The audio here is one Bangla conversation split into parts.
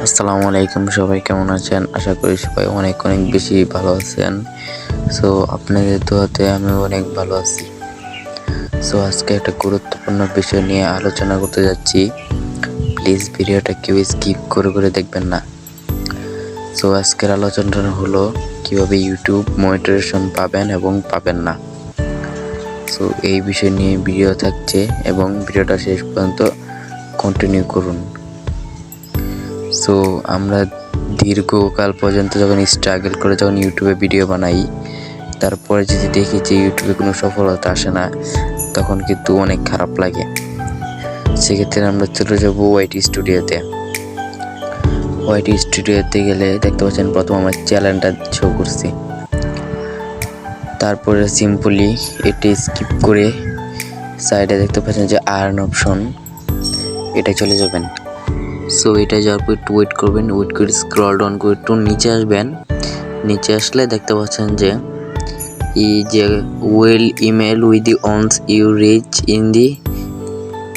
আসসালামু আলাইকুম, সবাই কেমন আছেন? আশা করি সবাই অনেক অনেক বেশি ভালো আছেন। সো আপনাদের দোয়াতে আমি অনেক ভালো আছি। সো আজকে একটা গুরুত্বপূর্ণ বিষয় নিয়ে আলোচনা করতে যাচ্ছি। প্লিজ ভিডিওটা কেউ স্কিপ করে দেখবেন না। সো আজকের আলোচনাটা হলো কিভাবে ইউটিউব মনিটাইজেশন পাবেন এবং পাবেন না। সো এই বিষয় নিয়ে ভিডিও থাকছে এবং ভিডিওটা শেষ পর্যন্ত কন্টিনিউ করুন। সো আমরা দীর্ঘকাল পর্যন্ত যখন স্ট্রাগল করে যখন ইউটিউবে ভিডিও বানাই, তারপরে যদি দেখি যে ইউটিউবে কোনো সফলতা আসে না, তখন কিন্তু অনেক খারাপ লাগে। সেক্ষেত্রে আমরা চলে যাবো ওয়াইটি স্টুডিওতে। ওয়াইটি স্টুডিওতে গেলে দেখতে পাচ্ছেন প্রথম আমার চ্যানেলটা শো করছি। তারপরে সিম্পলি এটি স্কিপ করে সাইডে দেখতে পাচ্ছেন যে আর্ন অপশন, এটা চলে যাবেন। সো এটা যাওয়ার পর একটু ওয়েট করবেন, ওয়েট করে স্ক্রল ডাউন করে একটু নিচে আসবেন। নিচে আসলে দেখতে পাচ্ছেন যে এই যে well email with the ones you reach in the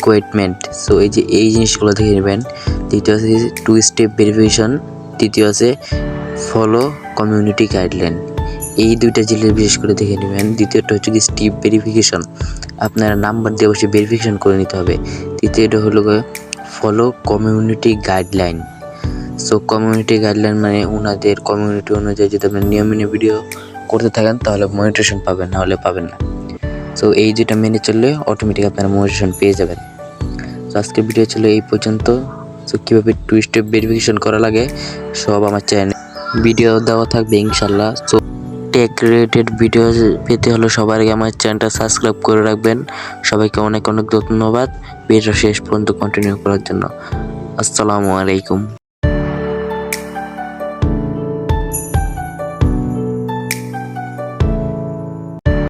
equipment. So এই জিনিসগুলো দেখে নেবেন। দ্বিতীয় আছে 2 স্টেপ ভেরিফিকেশন, তৃতীয় আছে ফলো কমিউনিটি গাইডলাইন। এই দুইটা জিনিস বিশেষ করে দেখে নেবেন। দ্বিতীয়টা হচ্ছে কি স্টেপ ভেরিফিকেশন, আপনারা নাম্বার দিয়ে অবশ্যই ভেরিফিকেশন করে নিতে হবে। তৃতীয়টা হলো follow community guideline. So community guideline মানে ওনাদের কমিউনিটি অনুযায়ী যদি আপনি নিয়ম মেনে ভিডিও করতে থাকেন তাহলে মনিটাইজেশন পাবেন, না হলে পাবেন না। সো এই দুটা মেনে চললে অটোমেটিক আপনারা মনিটাইজেশন পেয়ে যাবেন। তো আজকের ভিডিও ছিল এই পর্যন্ত। সো কীভাবে 2 স্টেপ ভেরিফিকেশন করা লাগে সব আমার চ্যানেলে ভিডিও দেওয়া থাকবে ইনশাল্লাহ। সো টেক রিলেটেড ভিডিও পেতে হলে সবার আগে আমার চ্যানেলটা সাবস্ক্রাইব করে রাখবেন। সবাইকে অনেক অনেক ধন্যবাদ ভিডিও শেষ পর্যন্ত কন্টিনিউ করার জন্য। আসসালামু আলাইকুম।